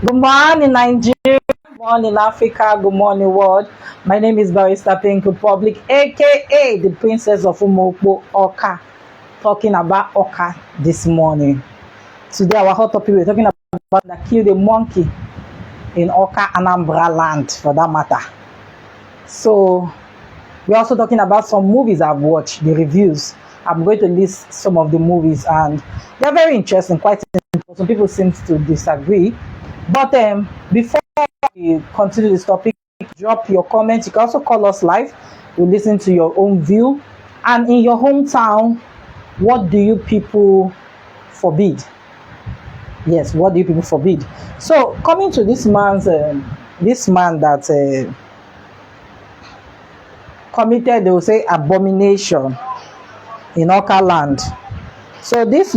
Good morning, Nigeria. Good morning, Africa. Good morning, world. My name is Barrister Pink Republic, aka the Princess of Umokbo Awka. Talking about Awka this morning. Today, our hot topic, we're talking about the kill the monkey in Awka Anambra land, for that matter. So, we're also talking about some movies I've watched, the reviews. I'm going to list some of the movies, and they're very interesting, quite interesting. Some people seem to disagree. But before we continue this topic, drop your comments. You can also call us live. We listen to your own view. And in your hometown, what do you people forbid? Yes, what do you people forbid? So coming to this man that committed, they will say, abomination in Awka land. So this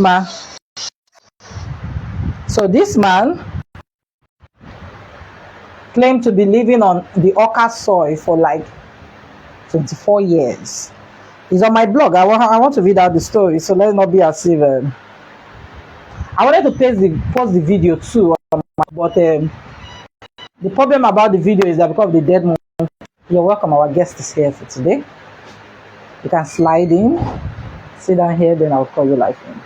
man claimed to be living on the Awka soil for like 24 years. It's on my blog. I want to read out the story, so let's not be as if I wanted to post the video too, but the problem about the video is that because of the dead moon. You're welcome. Our guest is here for today. You can slide in, sit down here, then I'll call you live in.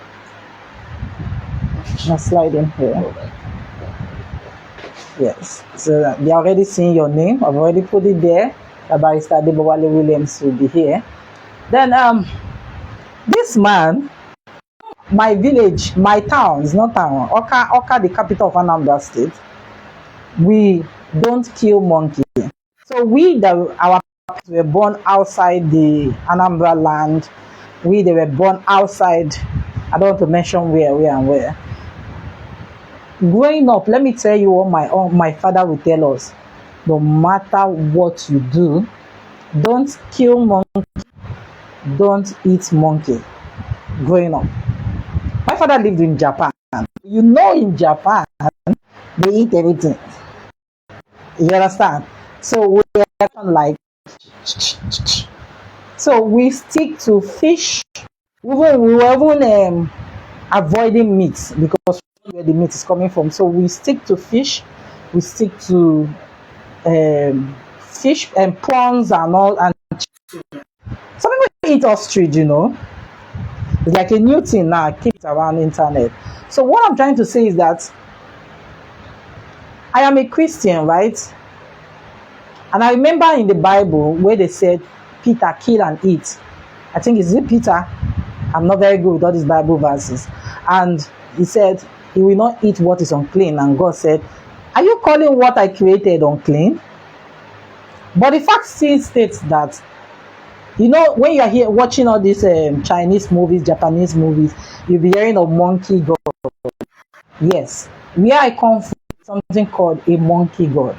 Now slide in here. Yes, so they're already seeing your name. I've already put it there. Barrister Adebowale Williams will be here. Then this man, my village, my town, is not town, Awka, the capital of Anambra State, we don't kill monkey. So our parents were born outside the Anambra land. They were born outside. I don't want to mention where. Growing up, let me tell you what my father would tell us. No matter what you do, don't kill monkey, don't eat monkey. Growing up. My father lived in Japan. You know, in Japan, they eat everything. You understand? So we are like, so we stick to fish. We were even avoiding meat because where the meat is coming from. So we stick to fish. We stick to fish and prawns and all. And some people eat ostrich, you know. It's like a new thing now. Keep it around the internet. So what I'm trying to say is that I am a Christian, right? And I remember in the Bible where they said, Peter, kill and eat. I think it's Peter. I'm not very good with all these Bible verses. And he said, he will not eat what is unclean. And God said, are you calling what I created unclean? But the fact still states that, you know, when you are here watching all these Chinese movies, Japanese movies, you'll be hearing of monkey god. Yes. Where I come from, something called a monkey god.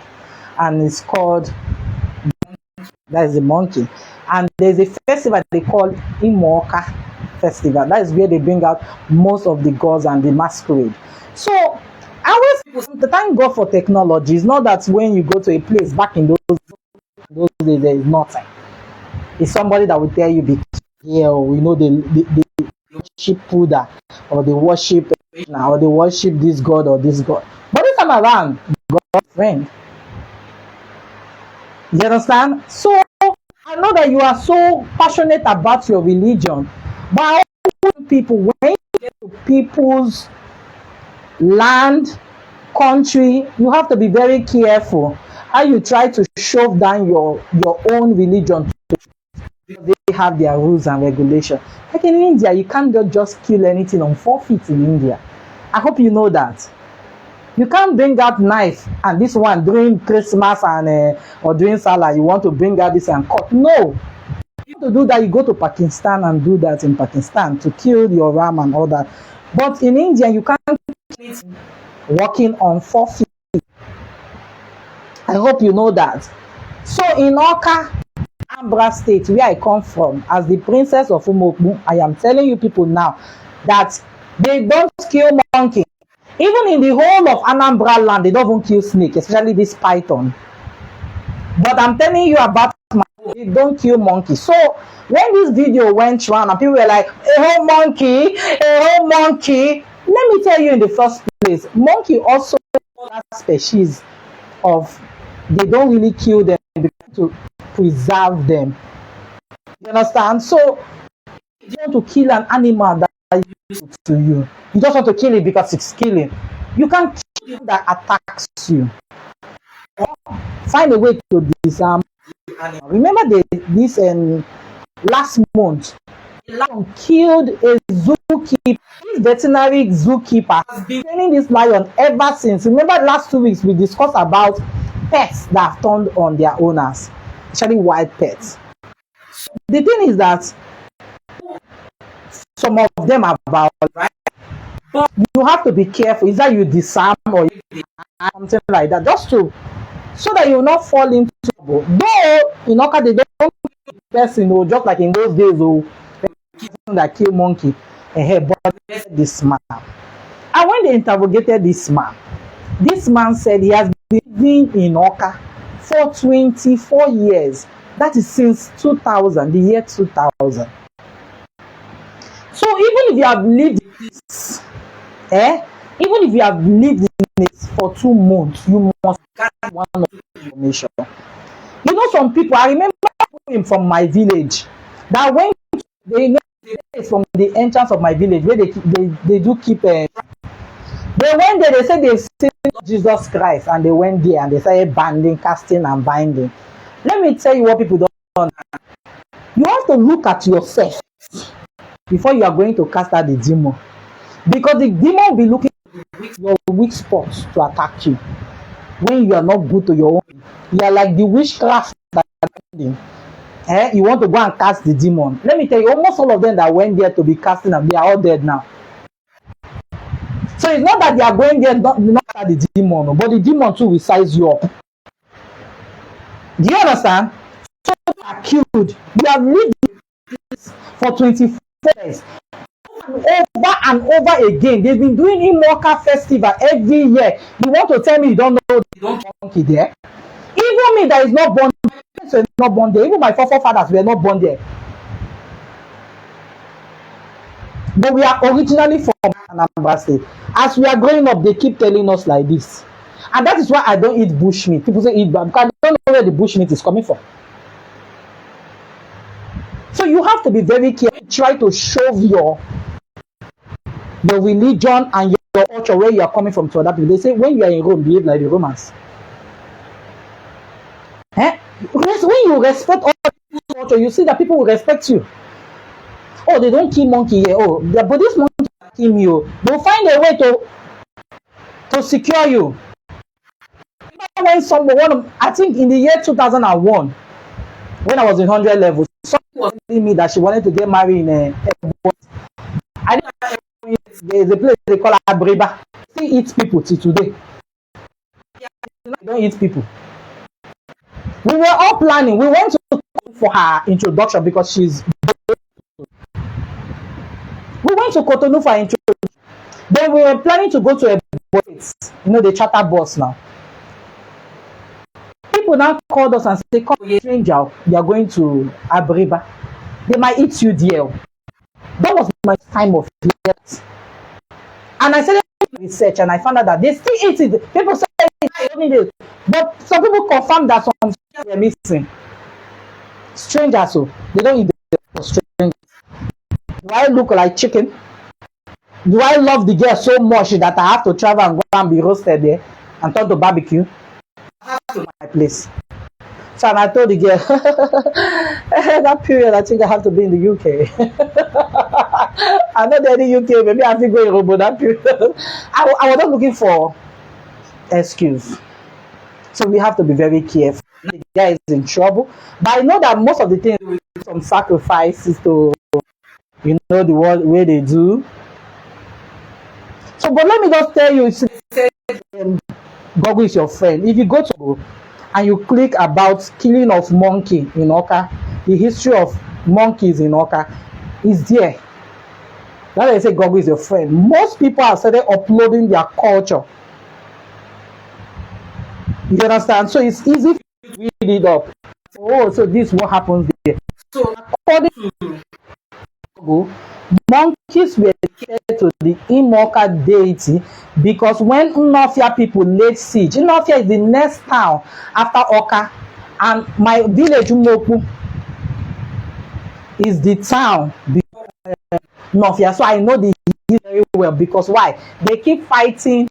And it's called, that is the monkey. And there's a festival they call Awka Festival. That is where they bring out most of the gods and the masquerade. So I always thank God for technology. It's not that when you go to a place back in those days there is nothing. It's somebody that will tell you be here, or you know they worship Buddha, or they worship Krishna, or they worship this god or this god. But this time around, God's friend. You understand? So I know that you are so passionate about your religion, but I want people, when you get to people's land, country, you have to be very careful how you try to shove down your own religion. They have their rules and regulations. Like in India, you can't just kill anything on 4 feet in India. I hope you know that. You can't bring out knife and this one during Christmas and or during Salah, you want to bring out this and cut. No. You want to do that, you go to Pakistan and do that in Pakistan to kill your ram and all that. But in India, you can't kill it walking on 4 feet. I hope you know that. So in Awka Anambra State, where I come from, as the Princess of Umokbo, I am telling you people now that they don't kill monkey. Even in the whole of Anambra land, they don't even kill snake, especially this python. But I'm telling you about they don't kill monkey. So when this video went around and people were like, a whole monkey, let me tell you in the first place, monkey also other species of, they don't really kill them to preserve them. You understand? So if you want to kill an animal that is useful to you, you just want to kill it because it's killing. You can kill that attacks you. Find a way to disarm the animal. Remember this last month, a lion killed a zookeeper. This veterinary zookeeper has been training this lion ever since. Remember last 2 weeks we discussed about pets that have turned on their owners, especially wild pets. The thing is that some of them are violent, right? But you have to be careful. Is that you disarm or something like that, just to so that you will not fall into trouble. Though in Awka they don't kill the person, just like in those days, that kill monkey, but this man. And when they interrogated this man said he has been living in Awka for 24 years. That is since 2000, the year 2000. So even if you have lived in this, even if you have lived in it for 2 months, you must get one of the information. You know, some people, I remember from my village that when they know from the entrance of my village where they do keep they went there, they said they seen Jesus Christ, and they went there and they started banding, casting and binding. Let me tell you what people don't. You have to look at yourself before you are going to cast out the demon, because the demon will be looking at your weak spots to attack you when you are not good to your own. You are like the witchcraft that you you want to go and cast the demon. Let me tell you, almost all of them that went there to be casting them, they are all dead now. So it's not that they are going there not the demon, but the demon too will size you up. Do you understand? So you are killed. You have lived for 24 years. Over and over again. They've been doing Imoka festival every year. You want to tell me you don't know they don't monkey there? Even me that is not born there, even my forefathers were not born there. But we are originally from Anambra State. As we are growing up, they keep telling us like this. And that is why I don't eat bushmeat. People say eat, because I don't know where the bushmeat is coming from. So you have to be very careful. Try to shove your religion and your culture where you are coming from to other people. They say when you are in Rome, behave like the Romans. When you respect all people's culture, you see that people will respect you. Oh, they don't kill monkey here. Oh, but this monkey will kill me. Oh. They'll find a way to secure you. When someone, I think in the year 2001, when I was in 100 level, someone was telling me that she wanted to get married in a I didn't. There's a place they call Abreba. Still eat people till today. They don't eat people. We were all planning. We went to for her introduction because she's. We went to Cotonou for her introduction. Then we were planning to go to a bus. You know, the charter bus now. People now called us and said, "Come, stranger, you are going to Abreba. They might eat you there." That was my time of years. And I started research and I found out that they still eat it. People say it, but some people confirm that some are missing. Strangers, so they don't eat the strangers. Do I look like chicken? Do I love the girl so much that I have to travel and go and be roasted there and turn to barbecue? I have to my place. So and I told the girl, that period, I think I have to be in the UK. I'm not in the UK, maybe I have to go in Robo that period. I was not looking for excuse. So we have to be very careful. The guy is in trouble. But I know that most of the things we do some sacrifices to, you know, the way they do. So, but let me just tell you, Google is your friend. If you go to Google and you click about killing of monkey in Awka, the history of monkeys in Awka is there. That's why I say Google is your friend. Most people have started uploading their culture. You understand? So it's easy to read it up. Oh, so this is what happens there. So according to Google, Monkeys were dedicated to the Imoka deity because when Nnofia people laid siege, Nnofia is the next town after Awka, and my village Umoku is the town before Nnofia. So I know the history very well because why? They keep fighting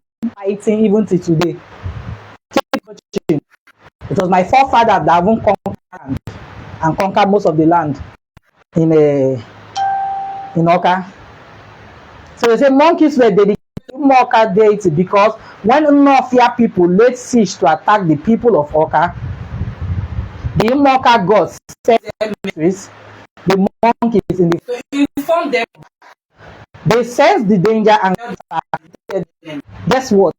even till today. It was my forefather that even conquered and conquered most of the land in Awka. So they say monkeys were dedicated to Imoka deity because when Nnofia people laid siege to attack the people of Awka, the Imoka gods sent emissaries, the monkeys in the inform them. They sensed the danger and guess what?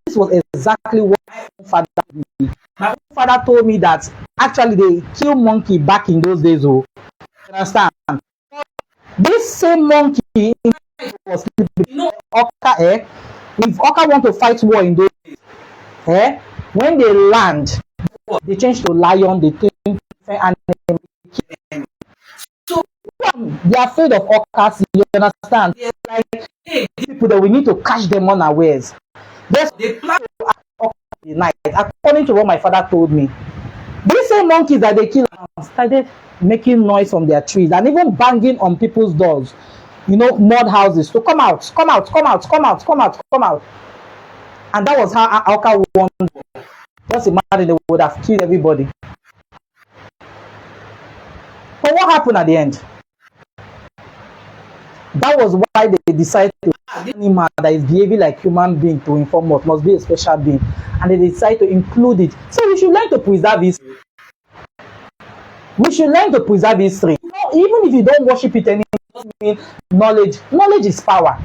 This was exactly what my father did. My father told me that actually they kill monkey back in those days. Oh, you understand? This same monkey was Awka. If Awka want to fight war in those days, when they land, they change to lion. They think and so they are afraid of Awka. You understand? Like people that we need to catch them unawares. That's they plan to attack Awka the night, according to what my father told me. These same monkeys that they kill started making noise from their trees and even banging on people's doors, mud houses, to come out. And that was how Awka won. Just imagine they would have killed everybody. But what happened at the end? That was why they decided to add animal that is behaving like human being to inform us must be a special being, and they decided to include it. So we should learn to preserve history. We should learn to preserve history. Even if you don't worship it anymore, it doesn't mean knowledge. Knowledge is power.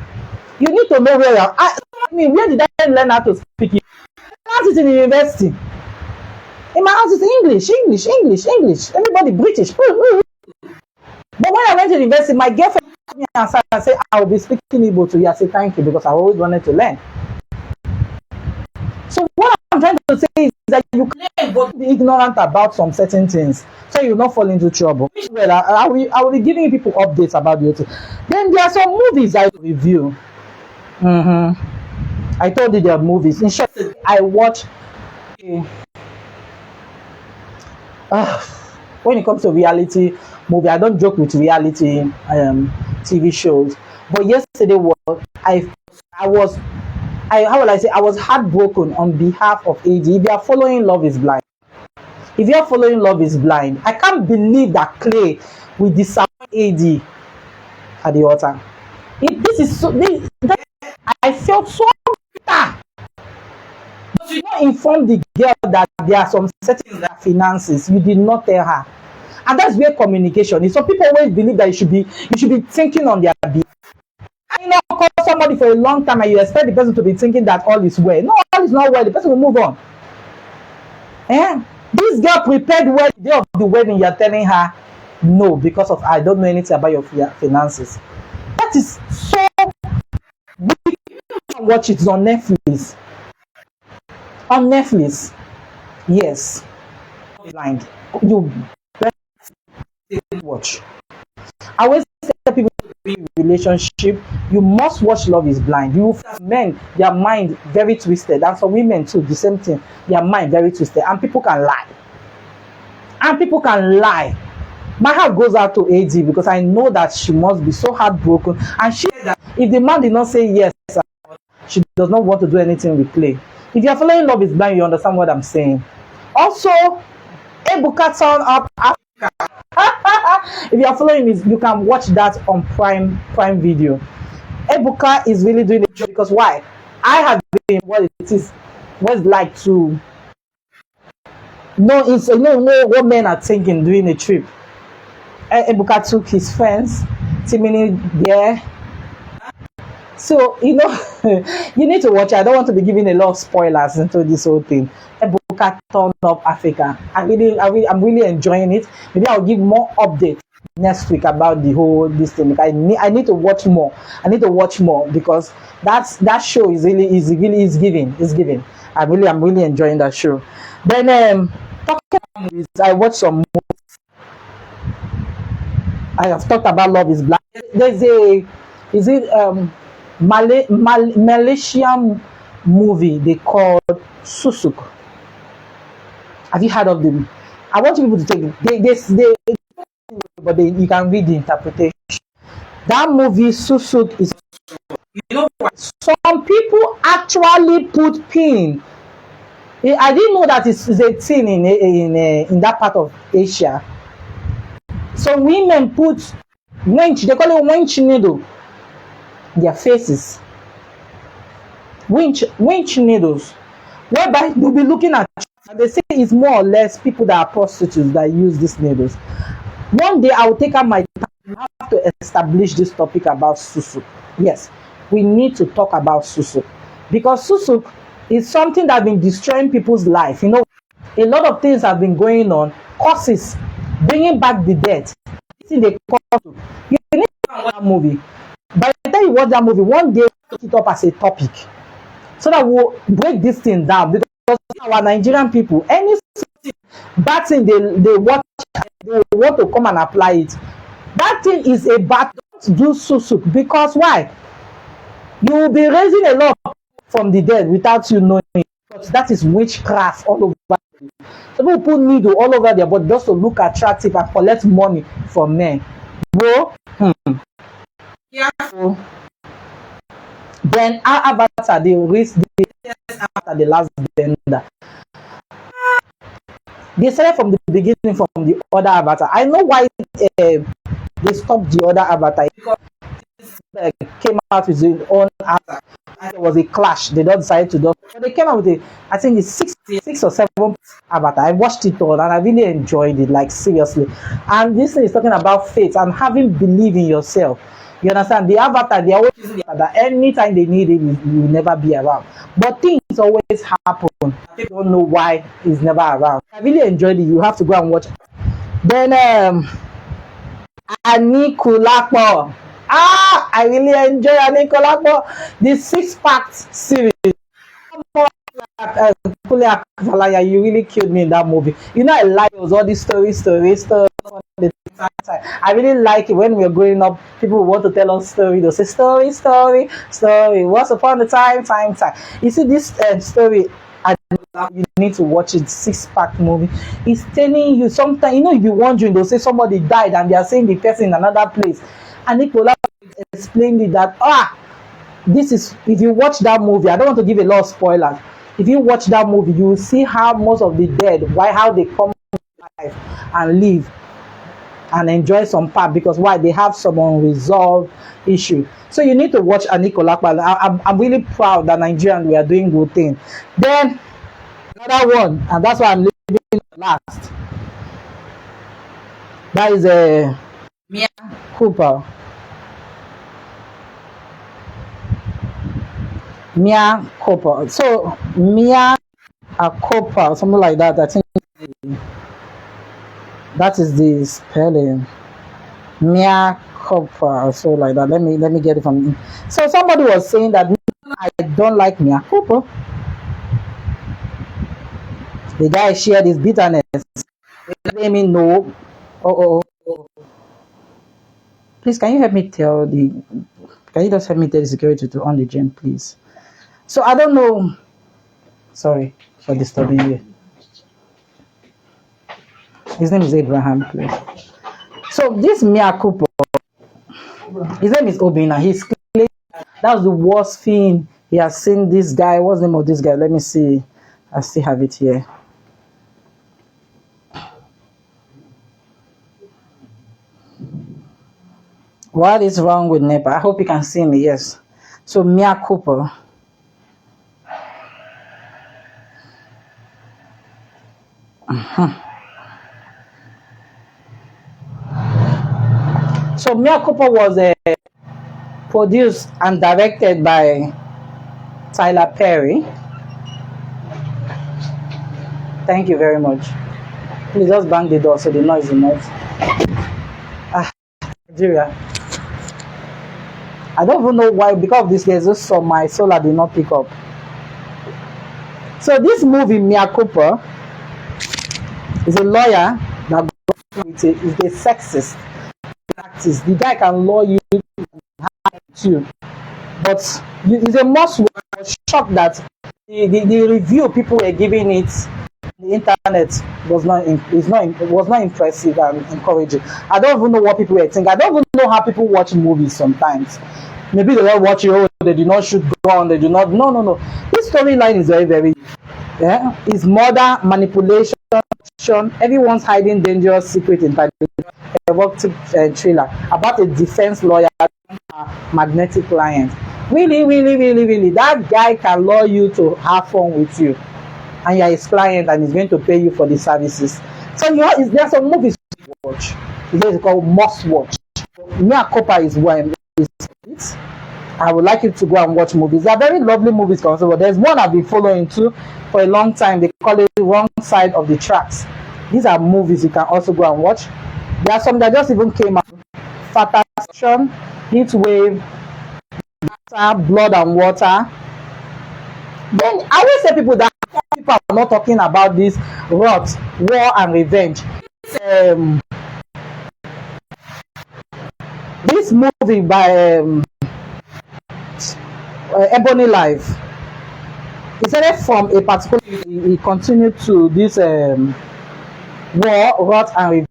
You need to know where you are. Where did I learn how to speak it? I learned it in the university. In my house, it's English. Everybody British. But when I went to the university, my girlfriend asked me and said, I will be speaking Igbo to you. I said, thank you, because I always wanted to learn. So what I'm trying to say is that you can but be ignorant about some certain things, so you'll not fall into trouble. Well, I will be giving people updates about the OT. Then there are some movies I review. I told you there are movies. In short, I watch. When it comes to reality movie, I don't joke with reality TV shows. But yesterday I was heartbroken on behalf of AD. If you are following Love is Blind, I can't believe that Clay will disappoint AD at the altar. I felt so bitter. But you don't inform the girl that there are some certain finances. You did not tell her. And that's where communication is. Some people always believe that you should be thinking on their behalf. Call somebody for a long time and you expect the person to be thinking that all is well. No, all is not well. The person will move on. This girl prepared well the day of the wedding. You're telling her no because of I don't know anything about your finances. That is so. You can watch it. It's on Netflix. On Netflix, yes. Blind. You better watch. I always tell people in relationship, you must watch Love is Blind. You men, their mind very twisted, and some women too, the same thing. Their mind very twisted, and people can lie. My heart goes out to AD because I know that she must be so heartbroken, and she said that if the man did not say yes, she does not want to do anything with Clay. If you are following Love is Blind, you understand what I'm saying. Also, Ebuka Turn Up Africa. If you are following this, you can watch that on Prime Video. Ebuka is really doing it because why? I have been what it's like to know what men are thinking during a trip. Ebuka took his friends, Timini there. So, you need to watch it. I don't want to be giving a lot of spoilers into this whole thing. Ebuka Turn Up Africa. I'm really enjoying it. Maybe I'll give more updates next week about this thing. I need to watch more. Because that show is giving. I'm really enjoying that show. Then talking about movies, I watched some movies. I have talked about Love is Blind. There's a, is it Malaysian movie they called Susuk. Have you heard of them? I want people to take it. But you can read the interpretation. That movie Susuk is, you know, some people actually put pin. I didn't know that it's a thing in that part of Asia. Some women put wench, they call it wench needle, their faces. Winch needles, whereby they'll be looking at you, and they say it's more or less people that are prostitutes that use these needles. One day I will take out my time. We have to establish this topic about susuk. Yes, we need to talk about susuk because susuk is something that has been destroying people's life. You know, a lot of things have been going on, causes, bringing back the dead. You need to watch that movie. By the time you watch that movie, one day put it up as a topic, so that we'll break this thing down. Because our Nigerian people, any bad thing they watch, they want to come and apply it. That thing is a bad. Don't do susuk, because why? You will be raising a lot from the dead without you knowing it. Because that is witchcraft all over. Some people put needle all over their body just to look attractive and collect money from men. Bro, yeah. Then our avatar, they raise the after the last bender. They started from the beginning from the other avatar. I know why they stopped the other avatar, because came out with his own avatar. There was a clash. They don't decide to do. But they came out with a, I think it's six or seven avatar. I watched it all and I really enjoyed it, like seriously. And this thing is talking about faith and having belief in yourself. You understand? The avatar, they always using the avatar. Anytime they need it, you will never be around. But things always happen. I don't know why it's never around. I really enjoyed it. You have to go and watch it. Then Anikulapo. I really enjoy Anikulapo. The 6-part series. You really killed me in that movie. You know, I like it was all these stories. I really like it when we were growing up. People want to tell us story. They'll say story. Once upon a time. You see this story. You need to watch it. 6-part movie. It's telling you sometimes. You know, if you're wondering, they'll say somebody died and they are saying the person in another place. And Nicola explained it that this is, if you watch that movie, I don't want to give a lot of spoilers. If you watch that movie, you will see how most of the dead, how they come to life and live and enjoy some part, because why? They have some unresolved issue. So you need to watch Anikulapo. I'm really proud that Nigerians, we are doing good things. Then another one, and that's why I'm leaving last. That is a Mia Cooper. Mia Cooper. So Mia Cooper, something like that. I think that is the spelling. Mia Cooper, so like that. Let me get it from. So somebody was saying that I don't like Mia Cooper. The guy shared his bitterness. Let me know. Please, can you help me tell the? Can you just help me tell the security to on the gym, please? So I don't know. Sorry for disturbing you. His name is Abraham, please. So this Mia Cooper, his name is Obina. He's claiming that was the worst thing he has seen. This guy. What's the name of this guy? Let me see. I still have it here. What is wrong with Nepal? I hope you can see me. Yes. So Mia Cooper. So Mia Cooper was produced and directed by Tyler Perry. Thank you very much. Please just bang the door so the noise is not. Nigeria. I don't even know why, because of this there's just so my solar did not pick up. So this movie, Mia Cooper, is a lawyer that is a sexist. practice. The guy can law you too. But it's a must. I was shocked that the review people were giving it on the internet was not impressive and encouraging. I don't even know what people were thinking. I don't even know how people watch movies sometimes. Maybe they don't watch it, oh, they do not shoot gun, they do not. No. This storyline is very, very, yeah. It's murder, manipulation, everyone's hiding dangerous secret in a work trailer about a defense lawyer, magnetic client. Really, that guy can lure you to have fun with you, and you're his client, and he's going to pay you for the services. So there are some movies to watch. It's called must watch. Mia Cooper is one. I would like you to go and watch movies. They are very lovely movies. But there's one I've been following too for a long time. They call it The Wrong Side of the Tracks. These are movies you can also go and watch. There are some that just even came out. Fatal Action, Heat Wave, Blood and Water. Then I always say people that people are not talking about this rot, war and revenge. This movie by Ebony Life. He started from a particular. He continued to this war, rot and revenge.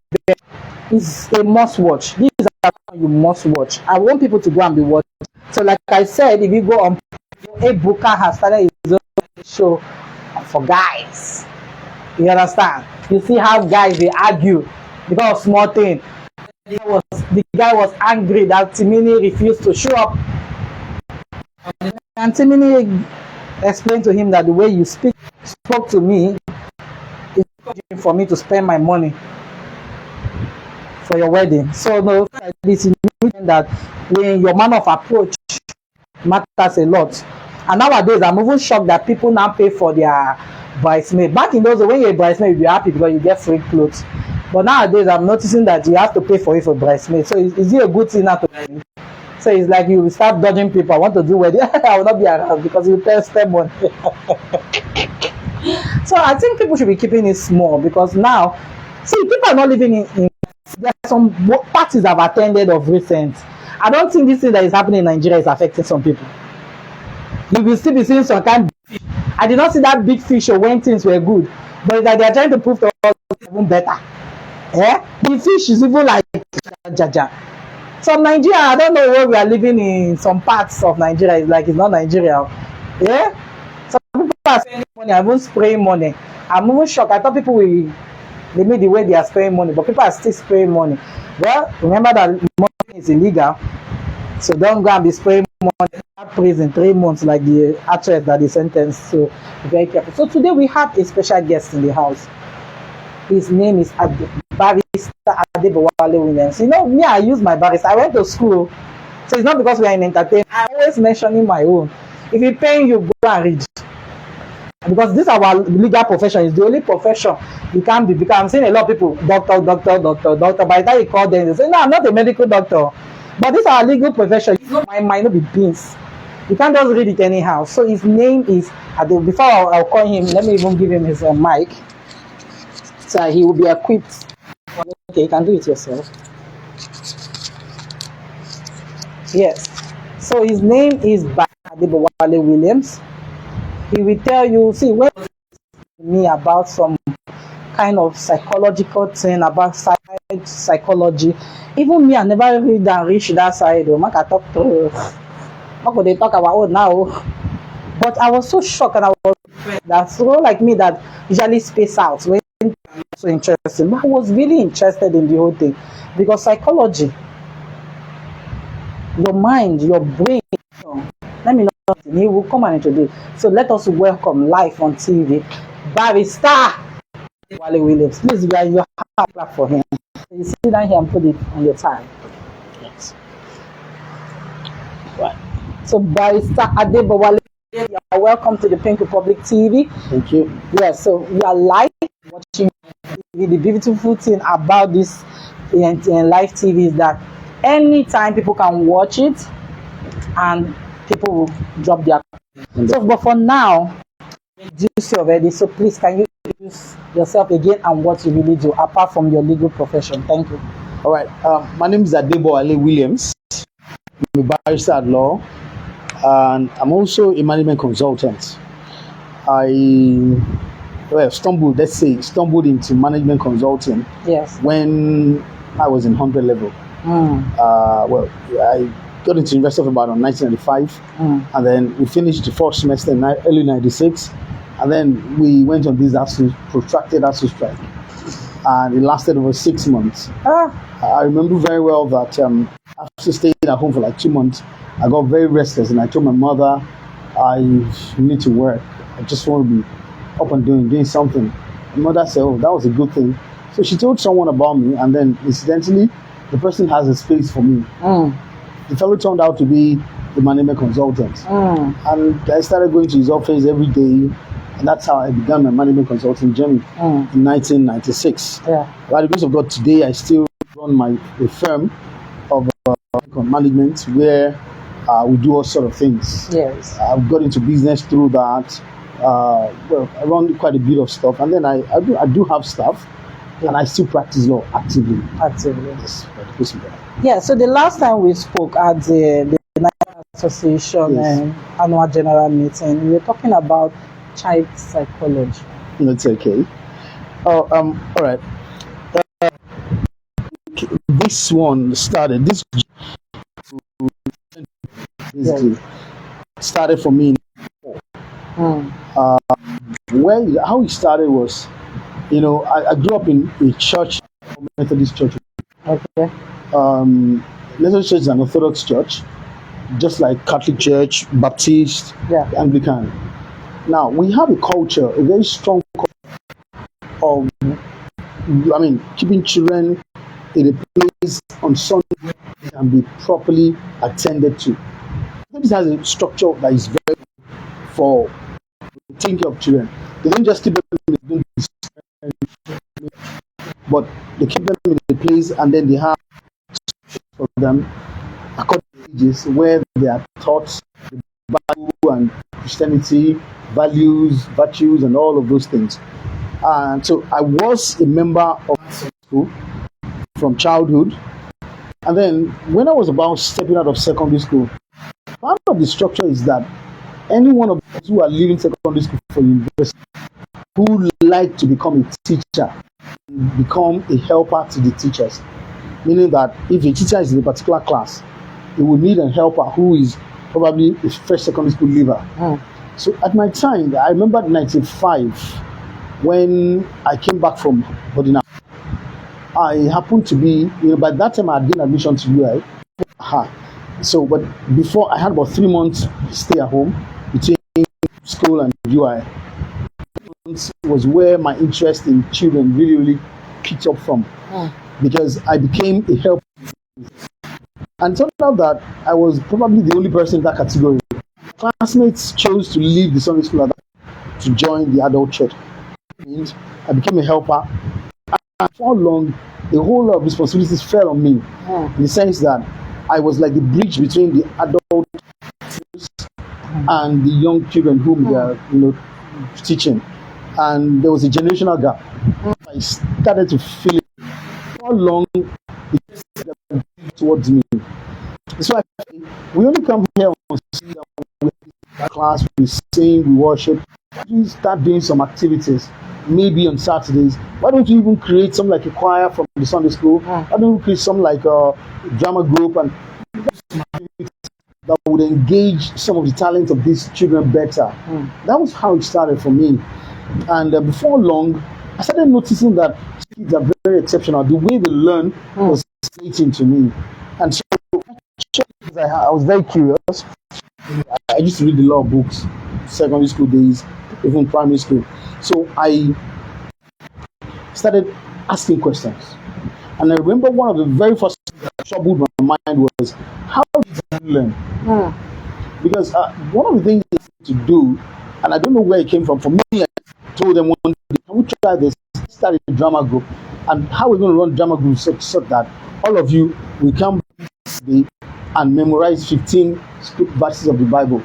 It's a must watch. This is a you must watch. I want people to go and be watching. So, like I said, if you go on, Ebuka has started his own show for guys. You understand? You see how guys they argue because of small thing. The guy was angry that Timini refused to show up, and Timini explained to him that the way you spoke to me is for me to spend my money for your wedding. So no, this is that when your manner of approach matters a lot. And nowadays, I'm even shocked that people now pay for their bridesmaid. Back in those days, when you're a bridesmaid, you'll be happy because you get free clothes. But nowadays, I'm noticing that you have to pay for it for bridesmaid. So is it a good thing now to pay? So it's like you will start dodging people. I want to do wedding. I will not be around because you pay spend money. So I think people should be keeping it small because now, see, people are not living in there are some parties I've attended of recent. I don't think this thing that is happening in Nigeria is affecting some people. You will still be seeing some kind of fish. I did not see that big fish or when things were good. But it's like they are trying to prove to us even better. Yeah? The fish is even like jaja. So Nigeria, I don't know where we are living in some parts of Nigeria. It's like it's not Nigeria. Yeah? Some people are spending money, I'm even spraying money. I'm even shocked. I thought people will limit the way they are spraying money, but people are still spraying money. Well, remember that money is illegal. So don't go and be spraying money in prison 3 months like the actress that is sentenced. So be very careful. So today we have a special guest in the house. His name is Barrister Adebowale Williams. You know, me, I use my barrister. I went to school. So it's not because we are in entertainment. I always mentioning my own. If you're paying, you go and read. Because this our legal profession is the only profession you can't be. Because I'm seeing a lot of people, doctor. By the time you call them, they say, no, I'm not a medical doctor. But this is our legal profession. Mine might not be beans. You can't just read it anyhow. So his name is, before I'll call him, let me even give him his mic. So he will be equipped. Okay, you can do it yourself. Yes. So his name is Adebowale Williams. He will tell you, see, when me about some kind of psychological thing about psychology. Even me, I never read and reach that side. What could they talk about now? But I was so shocked, and I was that's so like me that usually space out when I'm so interested. But I was really interested in the whole thing because psychology, your mind, your brain. Let me know. He will come and introduce. So let us welcome live on TV, Barrister Wale Williams. Please, you have a clap for him. You sit down here and put it on your time. Yes. Right. So Barrister Adebowale, you are welcome to the Pink Republic TV. Thank you. Yes. So we are live watching TV. The beautiful thing about this in live TV is that anytime people can watch it and people will drop their. So, but for now, introduce you already. So please, can you introduce yourself again and what you really do apart from your legal profession? Thank you. All right. My name is Adebowale Williams. I'm a barrister at law, and I'm also a management consultant. I stumbled into management consulting. Yes. When I was in 100 level. I got into University of Ibadan in 1995, and then we finished the first semester in early 96, and then we went on this protracted ASU strike, and it lasted over 6 months. I remember very well that after staying at home for like 2 months, I got very restless, and I told my mother, I need to work. I just want to be up and doing something. My mother said, oh, that was a good thing. So she told someone about me, and then incidentally, the person has a space for me. The fellow turned out to be the management consultant. And I started going to his office every day, and that's how I began my management consulting journey in 1996. By the grace of God, today I still run a firm of management where we do all sort of things. Yes. I've got into business through that. I run quite a bit of stuff, and then I do have staff. And I still practice law actively. Yes, by the grace of God. Yeah, so the last time we spoke at the National Association annual general meeting, we were talking about child psychology. That's okay. All right. This one started. This basically started for me. How it started was, I grew up in a church, Methodist church. Okay. Methodist church is an Orthodox church, just like Catholic Church, Baptist, Anglican. Now, we have a culture, a very strong culture of, keeping children in a place on Sunday they can be properly attended to. This has a structure that is very for taking care of children. They don't just keep them in the but they keep them in a place, and then they have for them according to ages where they are taught the Bible and Christianity, values, virtues, and all of those things. And so I was a member of school from childhood, and then when I was about stepping out of secondary school, part of the structure is that any one of us who are leaving secondary school for university who like to become a teacher, become a helper to the teachers. Meaning that if a teacher is in a particular class, they will need a helper who is probably a fresh secondary school leaver. So at my time, I remember in 1995, when I came back from Bodina, I happened to be, by that time I had gained admission to UI. So, but before I had about 3 months stay at home between school and UI. Was where my interest in children really picked up from, because I became a helper, and turned out that I was probably the only person in that category. Classmates chose to leave the Sunday school to join the adult church. I became a helper, and for long, a whole lot of responsibilities fell on me, in the sense that I was like the bridge between the adult and the young children whom they are, teaching. And there was a generational gap. I started to feel it. How long it towards me. So we only come here on class, we sing, we worship. We start doing some activities, maybe on Saturdays. Why don't you even create something like a choir from the Sunday school? Why don't we create something like a drama group and that would engage some of the talent of these children better? That was how it started for me. And before long, I started noticing that kids are very exceptional. The way they learn was fascinating to me. And so I was very curious. I used to read a lot of books, secondary school days, even primary school. So I started asking questions. And I remember one of the very first things that troubled my mind was, how did you learn? Because one of the things to do, and I don't know where it came from, for me, I told them one day, can we try this? Start a drama group. And how we're going to run drama groups so that all of you will come today and memorize 15 script verses of the Bible.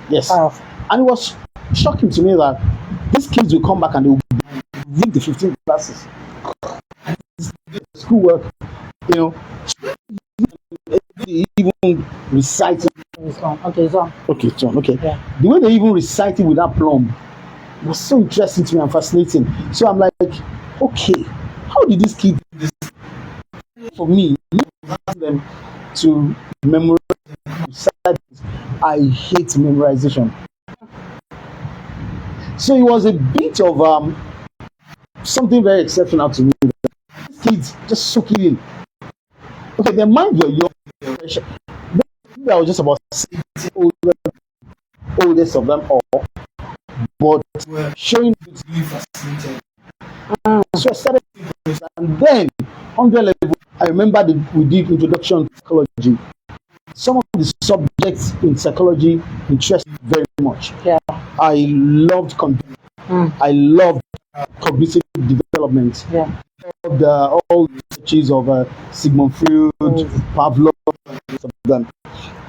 Yes. And it was shocking to me that these kids will come back and they will read the 15 verses. Schoolwork You know, they even recite it. It's on. Okay, it's on. Okay, John. Okay, Yeah. the way they even recite it with that plumb was so interesting to me and fascinating. So I'm like, okay, how did this kid do this? For me, them to memorize. I hate memorization. So it was a bit of something very exceptional to me. Kids just soak it in. Okay, their minds were young. Maybe I was just about 60 oldest of them all, but showing it really fascinated. So I started, and then on the level, I remember we did introduction to psychology. Some of the subjects in psychology interest me very much. Yeah. I loved I loved cognitive development. Yeah. All the researches of Sigmund Freud, Pavlov,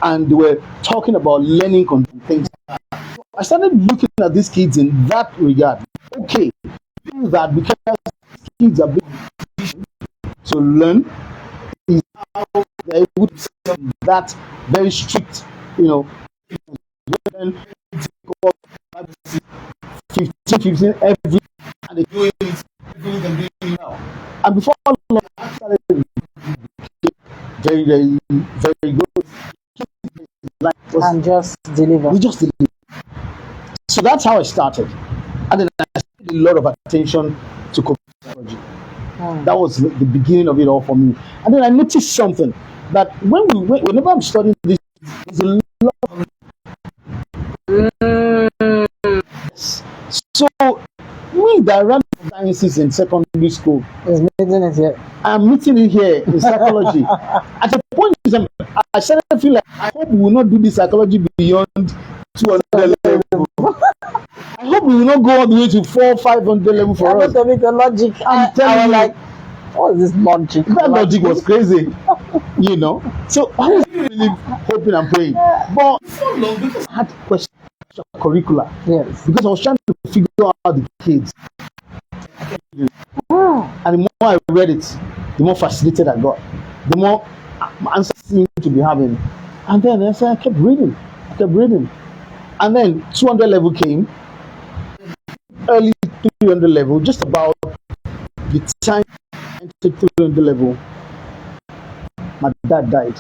and they were talking about learning things. I started looking at these kids in that regard. Okay, do that because kids are being to learn is how they would that very strict, 15 every, and they doing it now. And before long, I started very, very, very good. And just deliver. We just deliver. So that's how I started. And then I paid a lot of attention to psychology. That was the beginning of it all for me. And then I noticed something that whenever I'm studying this, there's a lot of so me that ran sciences in secondary school is meeting it here. I'm meeting it here in psychology. At the point I started to feel like I hope we will not do this psychology beyond 200 level. I hope we will not go all the way to 400-500 level for us. With the logic, I'm telling you, like, what is this logic? That logic was crazy, So I was really hoping and praying, but so long because I had questions curricula. Yes. Because I was trying to figure out the kids. And the more I read it, the more fascinated I got. The more answers seemed to be having. And then I kept reading. And then 200 level came. Early 300 level, just about the time I entered 300 level, my dad died.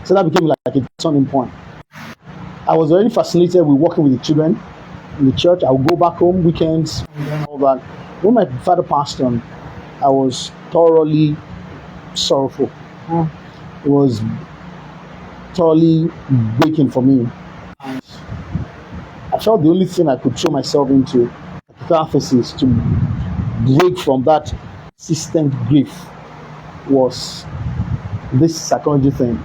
So that became like a turning point. I was already fascinated with working with the children in the church. I would go back home weekends, all that. When my father passed on, I was thoroughly sorrowful. It was thoroughly breaking for me. And I felt the only thing I could throw myself into, a catharsis to break from that persistent grief, was this psychology thing.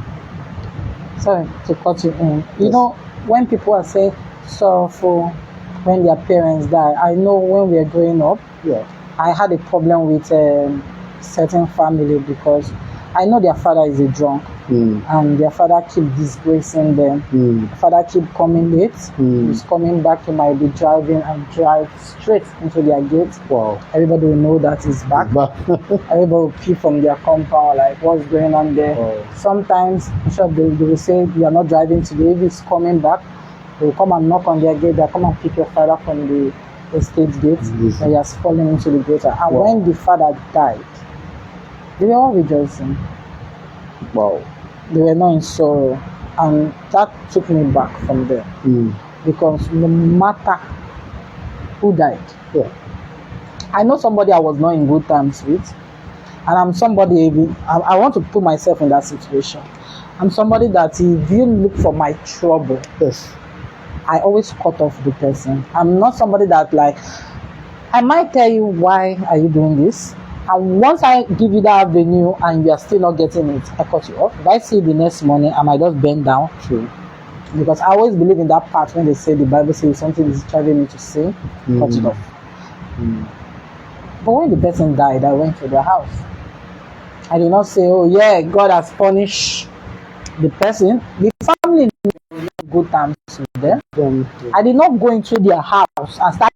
Sorry to cut you in. You know, when people are saying sorrowful when their parents die, I know when we were growing up, I had a problem with certain family because I know their father is a drunk and their father keep disgracing them. The father keep coming late. He's coming back, he might be driving and drive straight into their gate. Wow. Everybody will know that he's back. Everybody will peep from their compound, like what's going on there. Wow. Sometimes they will say, you are not driving today. If he's coming back, they will come and knock on their gate. They'll come and pick your father from the estate gate, and he has fallen into the gutter. And when the father died, they were all rejoicing. Wow. They were not in sorrow. And that took me back from there. Because no matter who died, I know somebody I was not in good terms with. And I'm somebody, I want to put myself in that situation. I'm somebody that if you look for my trouble, I always cut off the person. I'm not somebody that I might tell you, why are you doing this? And once I give you that avenue and you are still not getting it, I cut you off. If I see the next morning, I might just bend down. True. Because I always believe in that part when they say the Bible says something is driving me to sin, cut it off. But when the person died, I went to their house. I did not say, oh yeah, God has punished the person. The family knew good terms with them. I did not go into their house and start,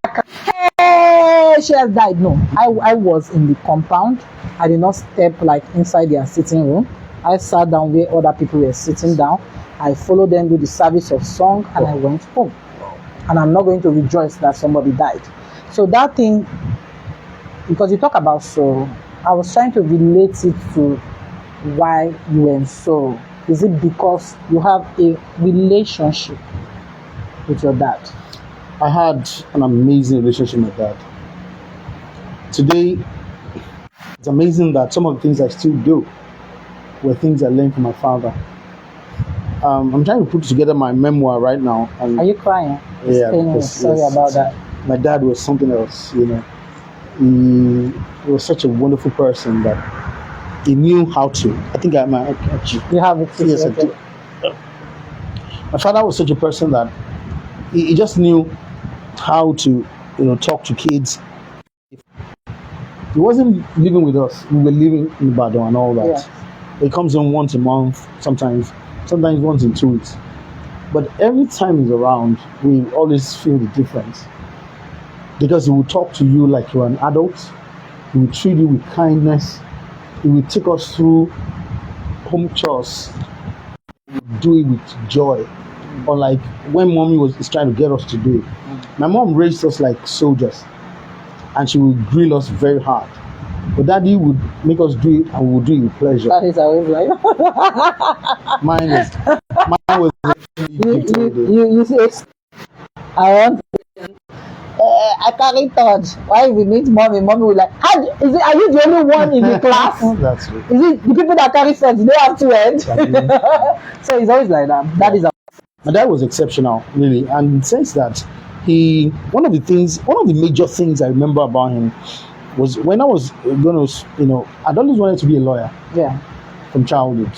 hey, when she has died, no, I was in the compound. I did not step like inside their sitting room. I sat down where other people were sitting down. I followed them do the service of song, and I went home. And I'm not going to rejoice that somebody died. So that thing, because you talk about sorrow, I was trying to relate it to why you were in sorrow. Is it because you have a relationship with your dad? I had an amazing relationship with my dad. Today, it's amazing that some of the things I still do were things I learned from my father. I'm trying to put together my memoir right now. And are you crying? Yeah. Sorry about that. My dad was something else, you know. He was such a wonderful person that he knew how to. I think I might actually. You have it. Yes, I do. My father was such a person that he just knew how to, talk to kids. He wasn't living with us. We were living in Ibadan and all that. Yeah. He comes home once a month, sometimes once in 2 weeks. But every time he's around, we always feel the difference. Because he will talk to you like you're an adult. He will treat you with kindness. He will take us through home chores. He will do it with joy. Unlike when mommy is trying to get us to do it. My mom raised us like soldiers. And she would grill us very hard. But daddy would make us do it, and we would do it with pleasure. That is always like Mine was you say, I want I carry touch. Why we meet mommy will like, are you the only one in the class? That's true. Is it the people that carry touch, they have to end? So it's always like that. That is my dad was exceptional, really, and in the sense that one of the major things I remember about him was when I was going to, I'd always wanted to be a lawyer. Yeah. From childhood.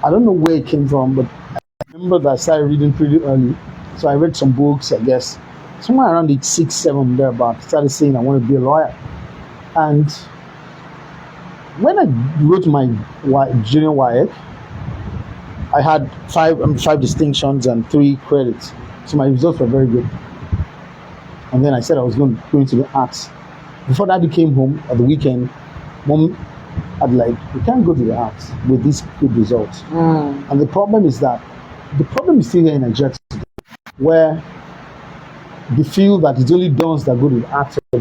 I don't know where it came from, but I remember that I started reading pretty early. So I read some books, I guess. Somewhere around age 6, 7, thereabout, I started saying I want to be a lawyer. And when I wrote my junior WAEC, I had five distinctions and 3 credits. So my results were very good. And then I said I was going to the arts. Before daddy came home at the weekend, mom had like, we can't go to the arts with these good results. And the problem is still here in Nigeria today, where they feel that it's only dons that go to the arts or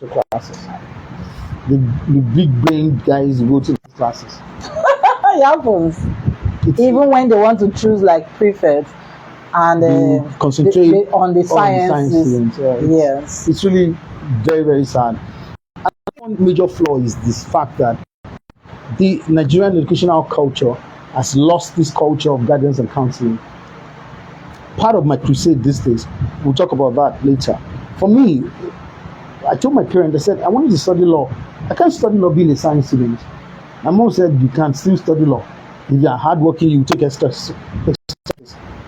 the classes. The big brain guys go to the classes. It happens. Even when they want to choose like prefect and concentrate on the sciences. Yes. It's really very, very sad. And one major flaw is this fact that the Nigerian educational culture has lost this culture of guidance and counseling. Part of my crusade these days, we'll talk about that later. For me, I told my parents, I said, I wanted to study law. I can't study law being a science student. My mom said, you can still study law. If you are hardworking, you take extra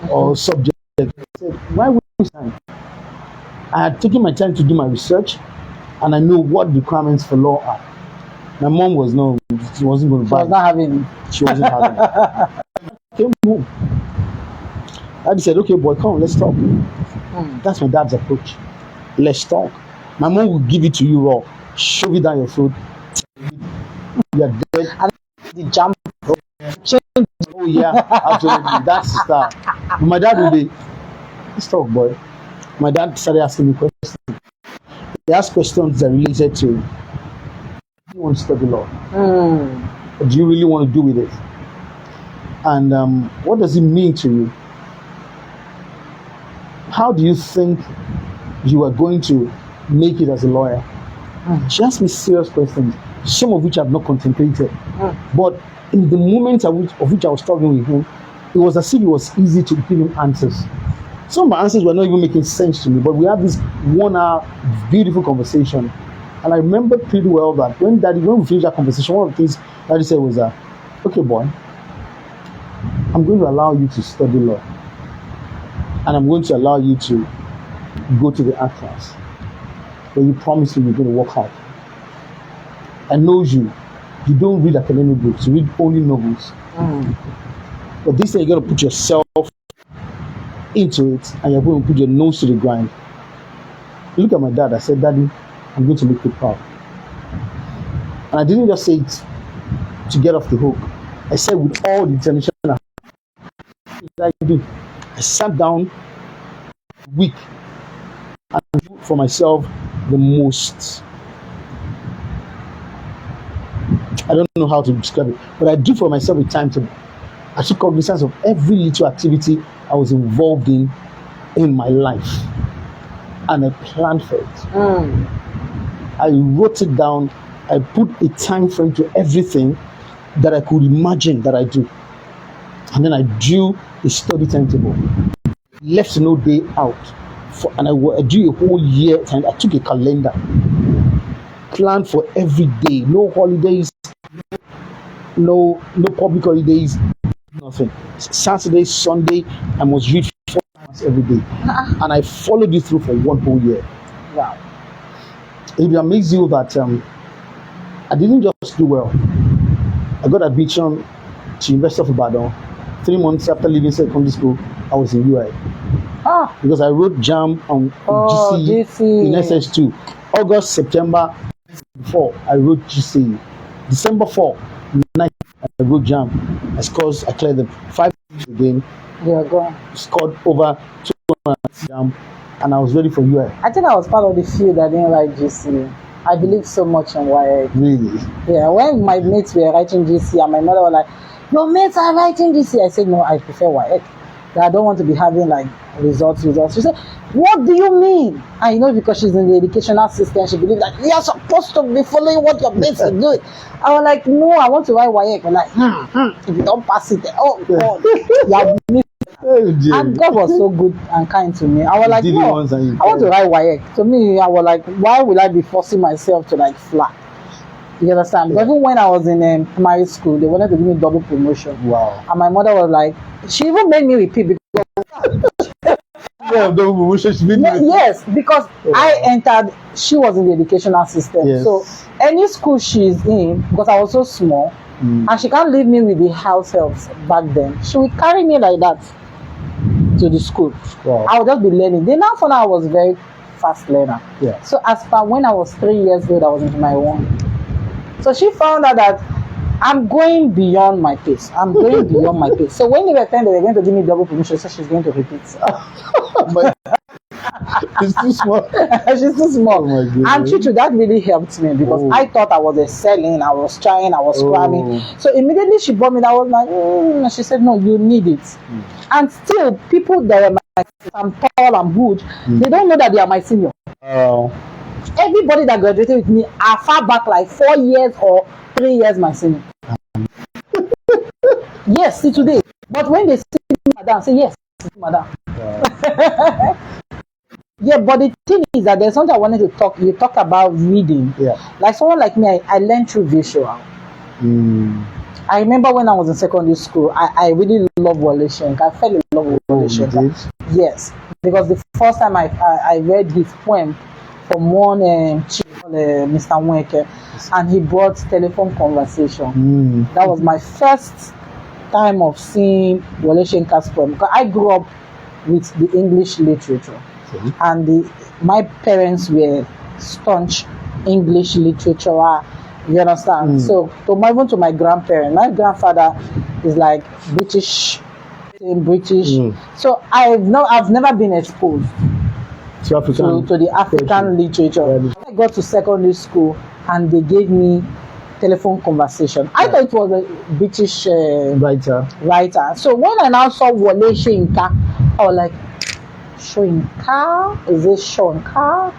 or subject. I said, why would you science? I had taken my time to do my research, and I know what the requirements for law are. My mom she wasn't going to buy it. She wasn't having it. I came home. Daddy said, okay, boy, come, let's talk. That's my dad's approach. Let's talk. My mom will give it to you raw, shove it down your throat. You're dead. And the jump. Oh, yeah, absolutely. That's the start. My dad will be, let's talk, boy. My dad started asking me questions. He asked questions that related to, do you want to study law? Or do you really want to do with it? And what does it mean to you? How do you think you are going to make it as a lawyer? She asked me serious questions, some of which I have not contemplated. But in the moment of which I was talking with him, it was as if it was easy to give him answers. Some of my answers were not even making sense to me, but we had this 1 hour beautiful conversation. And I remember pretty well that when we finished that conversation, one of the things Daddy said was that, okay, boy, I'm going to allow you to study law. And I'm going to allow you to go to the art class. But you promise me you're going to work hard. I know you don't read academic books, you read only novels. But this thing, you're going to put yourself into it, and you're going to put your nose to the grind. Look at my dad. I said, Daddy, I'm going to make you proud. And I didn't just say it to get off the hook. I said with all the determination I do. I sat down week and do for myself the most. I don't know how to describe it, but I do for myself a timetable. I took cognizance of every little activity I was involved in my life, and I planned for it. I wrote it down. I put a time frame to everything that I could imagine that I do, and then I drew a study timetable. Left no day out, and I drew a whole year. And I took a calendar, planned for every day. No holidays, no public holidays, nothing. Saturday, Sunday, I must read 4 hours every day, and I followed it through for 1 whole year. Wow! It will amaze you that I didn't just do well. I got admission to University of Ibadan. 3 months after leaving secondary school, I was in UI. Because I wrote JAM on GC in SS2. August, September 4, I wrote GC. December 4, 9, I wrote JAM. I cleared them. 5 years again. You're gone. Scored over 200 JAM, and I was ready for UI. I think I was part of the few that didn't write GC. I believe so much in YA. Really? Yeah, when my mates were writing GC and my mother was like, your mates are writing GC. I said, no, I prefer YA. I don't want to be having like results. She said, what do you mean? And because she's in the educational system, she believes that you're supposed to be following what your mates are doing. I was like, no, I want to write YA. I'm like, if you don't pass it, oh God, you missed. And God was so good and kind to me. I was like, no, I want to write YA. To me, I was like, why will I be forcing myself to like flat? You understand? Because even when I was in primary school, they wanted to give me double promotion. Wow. And my mother was like, she even made me repeat because double promotion. Yes, because I entered, she was in the educational system. Yes. So any school she's in, because I was so small, and she can't leave me with the house helps back then, she would carry me like that to the school. Wow. I would just be learning. Then now for now I was a very fast learner. Yeah. So as far when I was 3 years old, I was into my own. So she found out that I'm going beyond my pace. So when they were saying they were going to give me double promotion, so she's going to repeat. She's too small. She's too small. Oh my goodness. And Chichu, that really helped me because I thought I was excelling, I was trying, I was cramming. So immediately she brought me that, I was like, she said, no, you need it. And still, people that were I'm tall, I'm good, they don't know that they are my senior. Everybody that graduated with me are far back like 4 years or 3 years my senior. Yes, see today. But when they see madam, say yes, madam. Yeah, but the thing is that there's something I wanted to talk. You talked about reading. Yeah. Like someone like me, I learned through visual. I remember when I was in secondary school, I really loved Wole Soyinka. I fell in love with Wole Soyinka. Yes, because the first time I read his poem from one chief, Mr. Nweke, and he brought telephone conversation. That was my first time of seeing Wole Soyinka's poem. Because I grew up with the English literature, and my parents were staunch English literature. You understand? So even to my grandparents, my grandfather is like British. So I've never been exposed to the African literature. I got to secondary school and they gave me telephone conversation. I thought it was a British writer. So when I now saw Wole Soyinka, I was like, Soyinka? Is it Soyinka?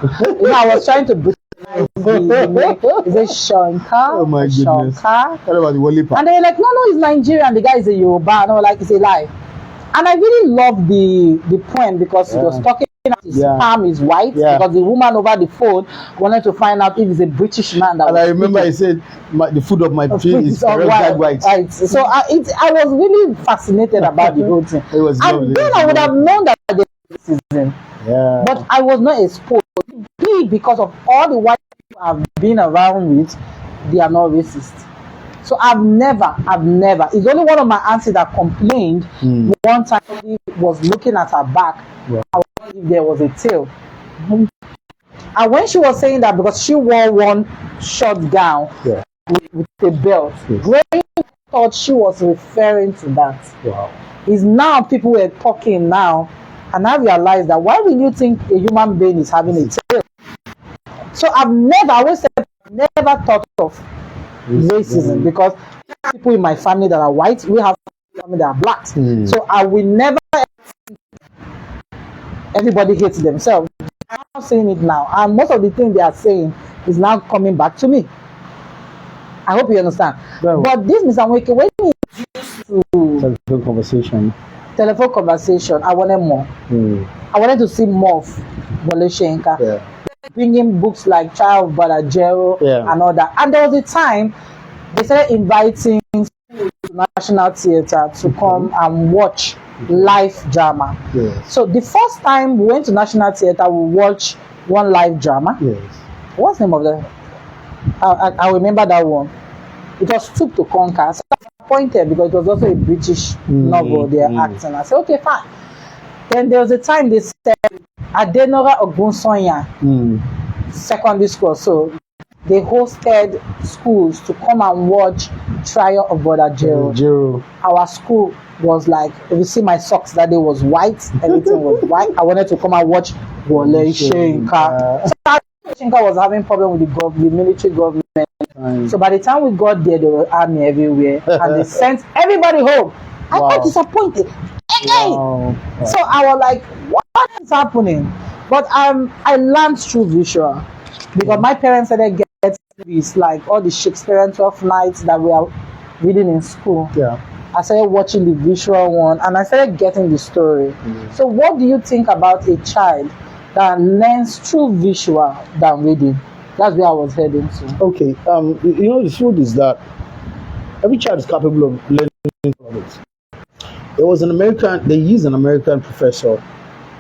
I was trying to is it Soyinka? Oh my goodness. What about the Wole part? And they were like, no, it's Nigerian. The guy is a Yoruba. And I was like, it's a lie. And I really loved the poem because it was talking about his palm is white because the woman over the phone wanted to find out if it's a British man. And I remember I said, the food of my feet is white. So I was really fascinated about the whole thing. It was lovely. And then I would have known that they were racism. Yeah. But I was not exposed. Because of all the white people I've been around with, they are not racist. So I've never, it's only one of my aunties that complained one time somebody was looking at her back. I wondered if there was a tail. And when she was saying that, because she wore one short gown Yeah. with a belt, Yes. Graham thought she was referring to that. Wow. Is now people were talking now, and I realized that why will you think a human being is having a tail? So I always said, I've never thought of racism, because people in my family that are white, we have family that are black. So I will never. Everybody hates themselves. I'm not saying it now, and most of the things they are saying is now coming back to me. I hope you understand. Well, but this Mr. Nweke, when he used to telephone conversation, I wanted more. I wanted to see more of Wole Soyinka. Yeah. Bringing books like Child of Badajero and all that. And there was a time they started inviting to National Theatre to come and watch live drama. Yes. So the first time we went to National Theatre, we watched one live drama. Yes. What's the name of that? I remember that one. It was Stoop to Conquer. So I was disappointed because it was also a British novel they are acting. I said, okay, fine. Then there was a time they said Adenora Ogunsonya secondary school. So they hosted schools to come and watch Trial of Badajero. Our school was like, if you see my socks that day was white, everything was white. I wanted to come and watch Wole Soyinka. So Soyinka was having problem with the military government. So by the time we got there, there was army everywhere, and they sent everybody home. I got disappointed again. So I was like, what is happening? But I learned through visual, because my parents said they get movies like all the Shakespearean 12 nights that we are reading in school. I started watching the visual one, and I started getting the story. So what do you think about a child that learns through visual than reading? That's where I was heading to. Okay, the truth is that every child is capable of learning from it. They used an American professor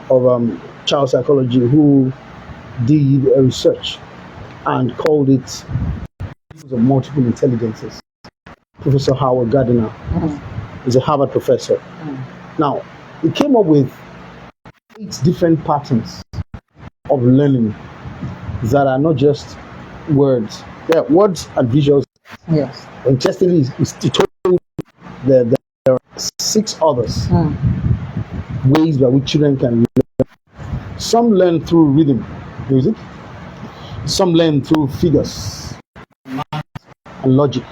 of child psychology who did a research and called it of multiple intelligences. Professor Howard Gardner is a Harvard professor. Now, he came up with 8 different patterns of learning that are not just words. Yeah, words and visuals. Yes. Interestingly, he told there are 6 others ways by which children can learn. Some learn through rhythm, music. Some learn through figures and logic.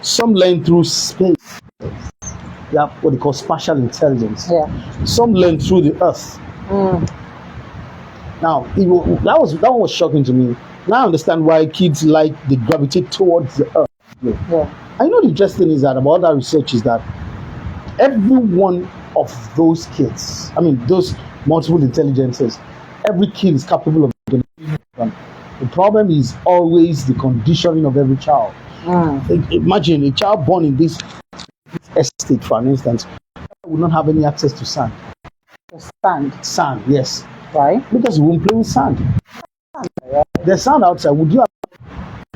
Some learn through space. They have what they call spatial intelligence. Some learn through the earth. Now, that was shocking to me. Now I understand why kids they gravitate towards the earth. I know the interesting thing is that about that research is that every one of those kids, those multiple intelligences, every kid is capable of doing them. The problem is always the conditioning of every child. Imagine a child born in this estate, for instance, would not have any access to sand. Sand, yes. Right? Because you won't play with sand. There's sand outside. Would you have,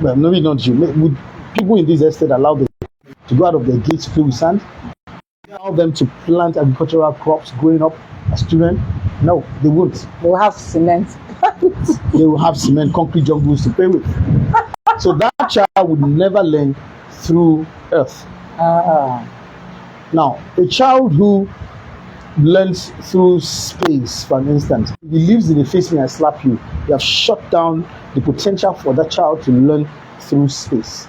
well, maybe not you, would people in this estate allow them to go out of their gates to play with sand? Allow them to plant agricultural crops growing up as children? No, they won't. They will have cement. They will have cement, concrete jungles to play with. So that child would never learn through earth. Now, a child who learns through space, for instance, if he lives in a face me and slap you, you have shut down the potential for that child to learn through space.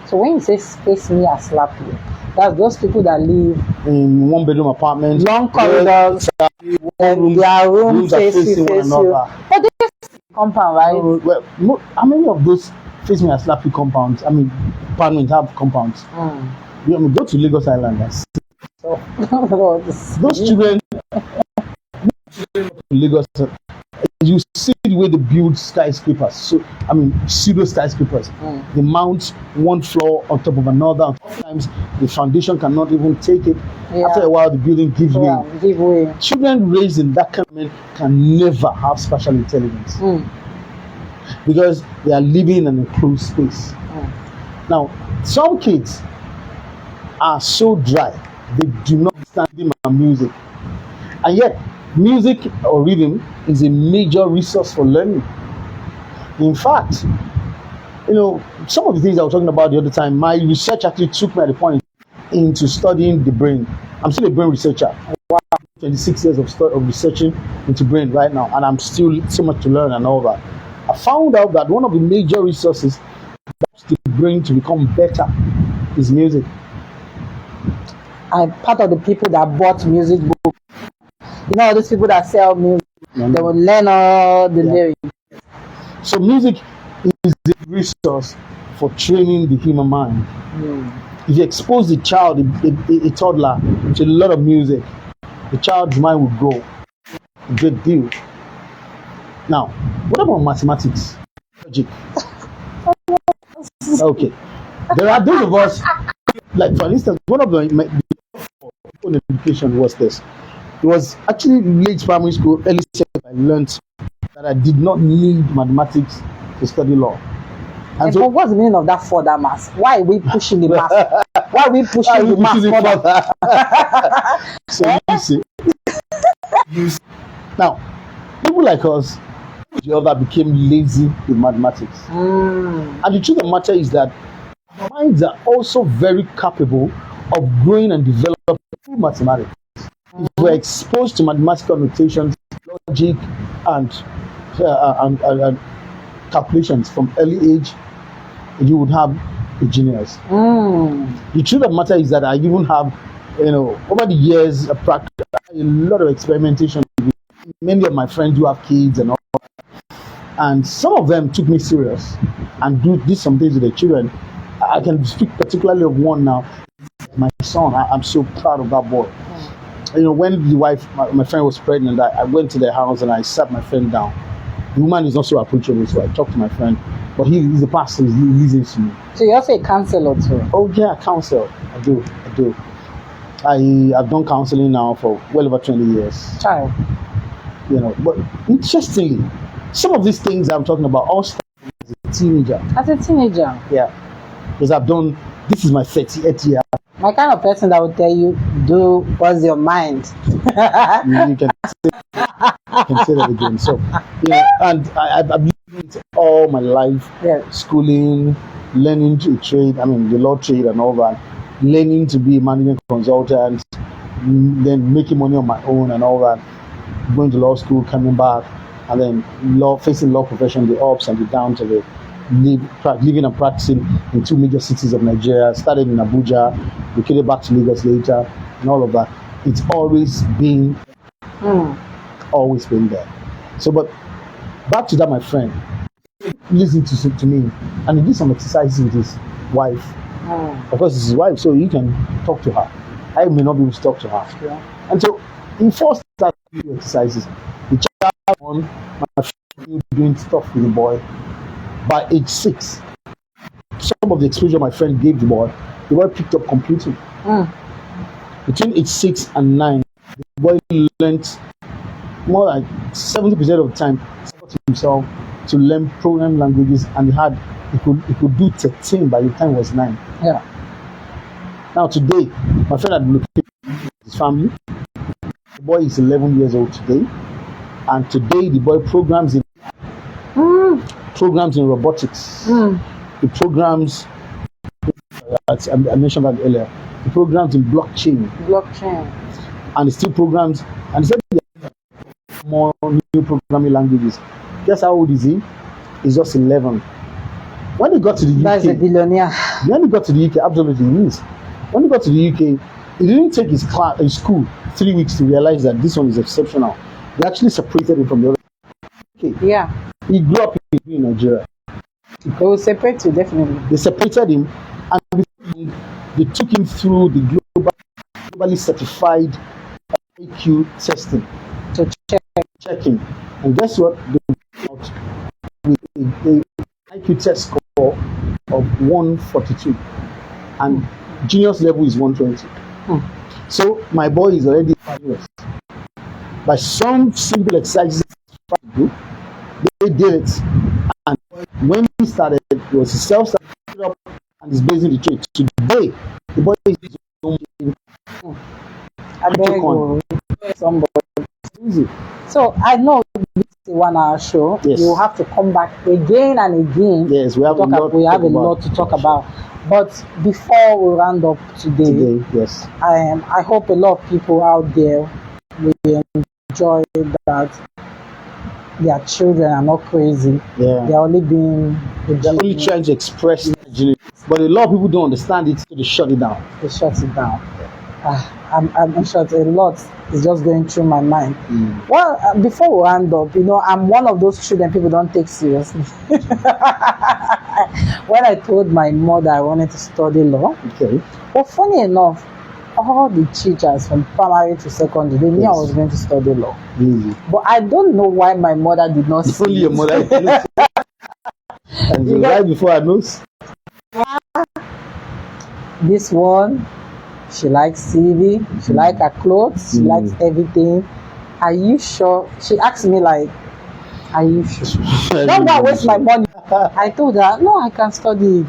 So when you say space me and slap you, that's those people that live in 1-bedroom apartments, long corridors, and their rooms facing one another. But this is compound, right? Well, how many of those face me and slap you compounds? Apartments have compounds. Go to Lagos Island and see. So, those children Lagos, you see the way they build skyscrapers. Pseudo skyscrapers. They mount one floor on top of another. Sometimes the foundation cannot even take it. After a while, the building gives way. Children raised in that kind of environment can never have spatial intelligence because they are living in an enclosed space. Now, some kids are so dry, they do not understand rhythm and music. And yet, music or rhythm is a major resource for learning. In fact, some of the things I was talking about the other time, my research actually took me at the point into studying the brain. I'm still a brain researcher. Wow, 26 years of researching into brain right now, and I'm still so much to learn and all that. I found out that one of the major resources that helps the brain to become better is music. I'm part of the people that bought music books. All those people that sell music, they will learn all the lyrics. So music is the resource for training the human mind. If you expose the child, a toddler, to a lot of music, the child's mind will grow a great deal. Now, what about mathematics? Logic. Okay. There are those of us, like for instance, one of my education was this. It was actually late primary school, early secondary, I learned that I did not need mathematics to study law. And so, what's the meaning of that further math? Why are we pushing the math? Why are we pushing the math further? So you see. Now, people like us, the other became lazy with mathematics. And the truth of the matter is that our minds are also very capable of growing and developing through mathematics. If we're exposed to mathematical notations, logic, and calculations from early age, you would have a genius. The truth of the matter is that I even have, over the years, a lot of experimentation with many of my friends who have kids and all. And some of them took me serious and did some things with their children. I can speak particularly of one now. My son, I'm so proud of that boy. When the wife, my friend was pregnant, I went to their house and I sat my friend down. The woman is not so approachable, so I talked to my friend. But he's a pastor, he listens to me. So you're also a counselor too? Oh yeah, counsel. I do. I've done counseling now for well over 20 years. Child. But interestingly, some of these things I'm talking about all started as a teenager. As a teenager? Yeah. Because this is my 38th year. My kind of person that would tell you, do what's your mind. You can say that again. So, and I've lived all my life, schooling, learning to trade, the law trade and all that, learning to be a management consultant, then making money on my own and all that, going to law school, coming back, and then facing law profession, the ups and the downs of it. Living and practicing in two major cities of Nigeria, started in Abuja, relocated back to Lagos later, and all of that. It's always been there. So, but back to that, my friend, listened to me, and he did some exercises with his wife. Of course, it's his wife, so you can talk to her. I may not be able to talk to her. Yeah. And so, he first started doing exercises. The child on my friend doing stuff with the boy. By age 6, some of the exposure my friend gave the boy picked up completely. Between age 6 and 9, the boy learned more like 70% of the time taught himself to learn programming languages, and he could do 13 by the time he was 9. Yeah. Now today, my friend had located his family. The boy is 11 years old today, and today the boy programs in robotics. The programs, I mentioned that earlier, the programs in blockchain. And still programs, and said more new programming languages. Guess how old is he? He's just 11. When he got to the UK, that's a billionaire. When he got to the UK, absolutely he is. When he got to the UK, he didn't take his school 3 weeks to realize that this one is exceptional. They actually separated him from the other. Okay. Yeah. He grew up in Nigeria. They will separate you, definitely. They separated him, and they took him through the globally certified IQ testing. To checking. And guess what? They came out with an IQ test score of 142. And genius level is 120. So my boy is already fabulous. By some simple exercises they did it. And when he started, it was self-started up and is based in the trade. Today, the boy is doing somebody. So I know it's a 1 hour show. Yes. You have to come back again and again. Yes, we have a lot. We have a lot to talk about. But before we round up today, yes, I hope a lot of people out there will enjoy that their children are not crazy. Yeah. They're only being They're only trying to express their genuine. But a lot of people don't understand it, so they shut it down. They shut it down. I'm sure a lot is just going through my mind. Well, before we round up, I'm one of those children people don't take seriously. When I told my mother I wanted to study law, Okay. but funny enough, all the teachers from primary to secondary, they knew I was going to study law. Really? But I don't know why my mother did not see Only your it. mother. And you right before I know. This one, she likes TV, she likes her clothes, she likes everything. Are you sure? She asked me like, are you sure? Don't go and waste my money. I told her, no, I can study it.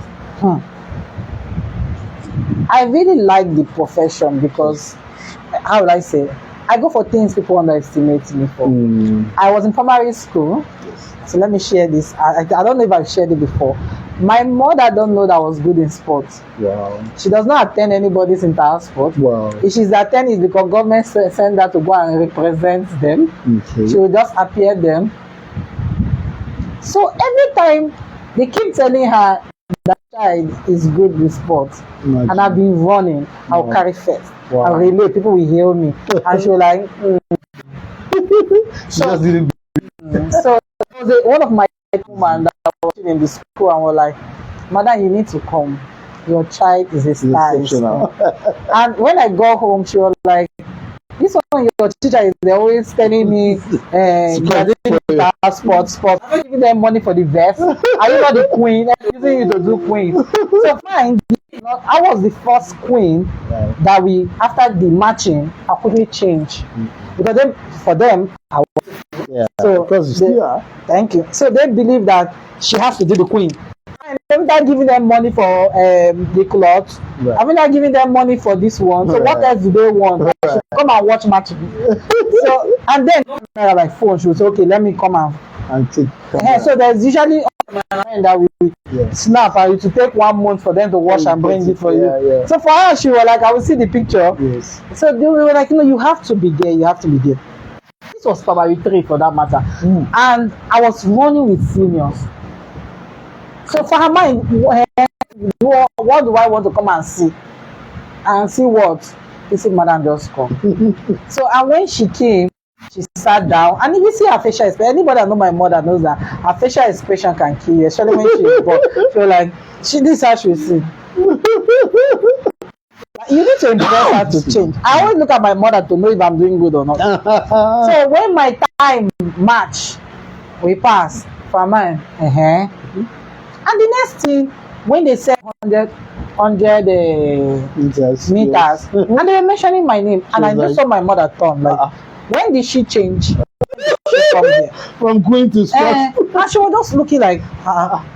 I really like the profession because, how would I say, I go for things people underestimate me for. I was in primary school, so let me share this. I don't know if I've shared it before. My mother don't know that I was good in sports. Wow. She does not attend anybody's inter-house sport. Wow. If she's attending, it's because government send her to go and represent them. Okay. She will just appear them. So every time they keep telling her that child is good with sports, Imagine. and I've been running, I'll carry first. Wow. I'll relay, people will hear me. And she was like, She just didn't. So there was one of my woman that was in the school and was like, Madam, you need to come. Your child is a star. And when I got home, she was like, this one your teacher is always telling me you are doing sports. I'm not giving them money for the vest. Are you not the queen? I'm using you to do queen. So fine. I was the first queen that we, after the matching, I couldn't change. Because then for them I was so because thank you. So they believe that she has to do the queen. And every time giving them money for the clothes, I'm not giving them money for this one. So what else do they want? Come and watch match. So and then I have my phone. She was okay. Let me come and take. So there's usually that we snap and to take 1 month for them to wash and bring it for you. So for her, she was like, I will see the picture. Yes. So they were like, you have to be there. You have to be there. This was probably 3 for that matter. And I was running with seniors. So for her mind, what do I want to come and see? And see what? He said, Madam, just come. So and when she came, she sat down. And if you see her facial expression, anybody that know my mother knows that her facial expression can kill you, especially when she is born. She was like, this is how she will see. You need to impress her to change. I always look at my mother to know if I'm doing good or not. So when my time match, we pass for mine. And the next thing, when they said 100 meters, and they were mentioning my name, and I just saw my mother turn like, when did she change? From going to sports. And she was just looking like,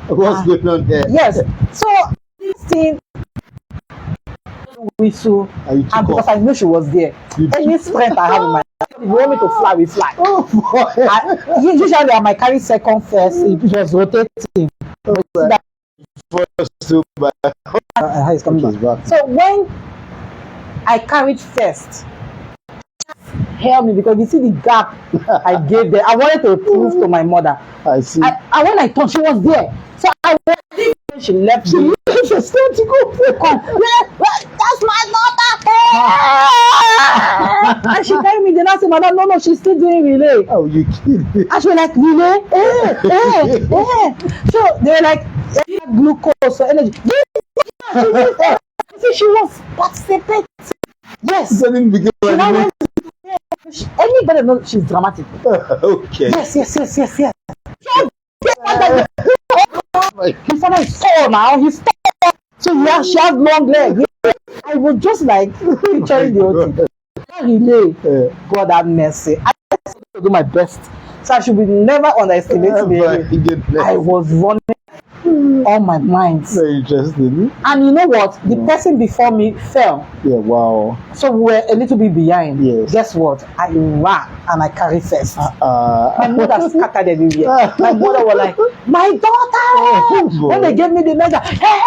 what's going on there? Yes. So this thing, whistle, and because I knew she was there, any strength I have in my if you want me to fly, we fly. Oh boy. Usually I might carry second first, it was rotating. It's coming back. So when I carried first, help me because you see the gap I gave there. I wanted to prove to my mother. I see. And when I thought she was there, so I wanted when she left. She started to go. That's my daughter. And she carried me. Then I said, Madam, no, she's still doing relay. Oh, you kidding me? And she was like, relay? So they were like, glucose or energy. She was participating. Yes. Anybody knows she's dramatic. Okay. Yes. His father is tall now. He's tall. So she has long legs. I was just like picturing the whole thing. Relay. God have mercy. I have to do my best. So I should be never underestimate me. I was running. on my mind. Very interesting. And you know what? The person before me fell. Yeah, wow. So we were a little bit behind. Yes. Guess what? I ran and I carried first. Uh, My mother scattered everywhere. My mother was like, my daughter! Oh, When they gave me the measure, hey,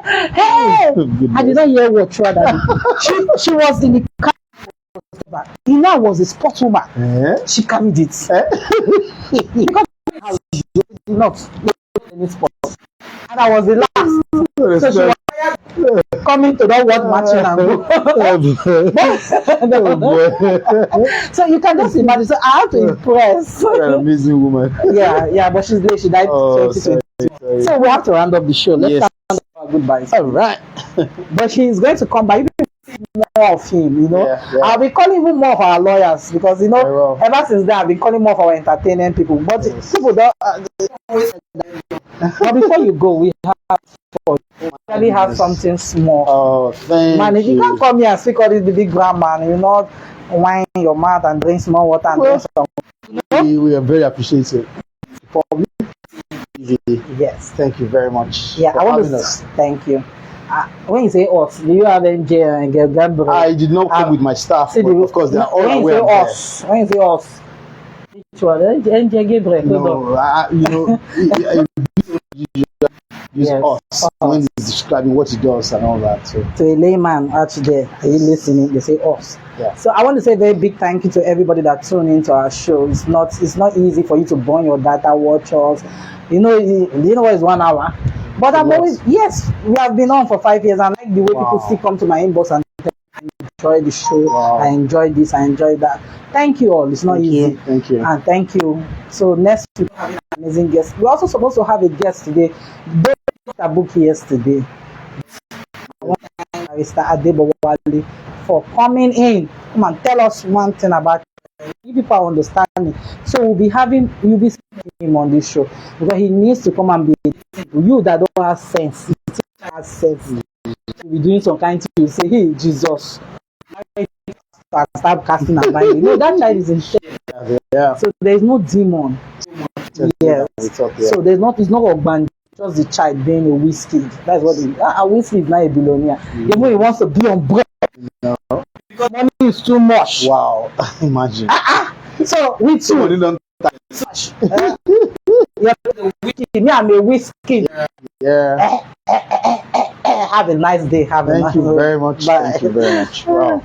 hey, hey. Goodness. I did not hear what throughout that day. She was in the car. Ina was a sportswoman. She carried it. Because I did not any sports. And I was the last. So she was coming to that word matching and go. So you can just imagine. So I have to impress. You're an amazing woman. Yeah, but she's late. She died 2022. So we have to round up the show. Let's round up our goodbyes. All right. But she's going to come back. You can see more of him, you know. Yeah. I'll be calling even more of our lawyers because, you know, ever since then, I've been calling more of our entertainment people. But people don't always. But before you go, we really have something small. Oh, thank man, if you you. can't come here and speak all this big grammar, you know, wine your mouth and drink small water and drink some. You know? We are very appreciative. For me, yes. Thank you very much. Yeah, I want to thank you. When you say us, do you have NJ and Gambro? I did not come with my staff, but of course they are all aware of us. When you say us, which one? NJ Gabriel. No, you know, use us when he's describing what he does and all that. So. To a layman out there, are you listening? They say us. Yeah. So I want to say a very big thank you to everybody that tuned into our show. It's not easy for you to burn your data, watch us. You know what is 1 hour? But I'm always, yes, we have been on for 5 years. I like the way people still come to my inbox and enjoy the show. I enjoy this, I enjoy that. Thank you all. It's not easy. Thank you. And thank you. So next week we have an amazing guest. We're also supposed to have a guest today. They wrote a book yesterday. I want to thank Barrister Adebowale for coming in. Come and tell us one thing about it. Give people understanding. So you'll be speaking to him on this show because he needs to come and be you that don't have sense. You have sense. You'll be doing some kind of thing. You say, hey, Jesus. Start casting and binding. No, that child is in shame. Yeah. So there's no demon. Yes. So there's not. It's not Ogban. Just the child being a whiskey. That's what a whiskey is not a billionaire. Even he wants to be on bread. No. Because money is too much. Wow. Imagine. So we too. Me, I'm a whiskey. Yeah. Have a nice day. Thank you very much. Thank you very much. Wow.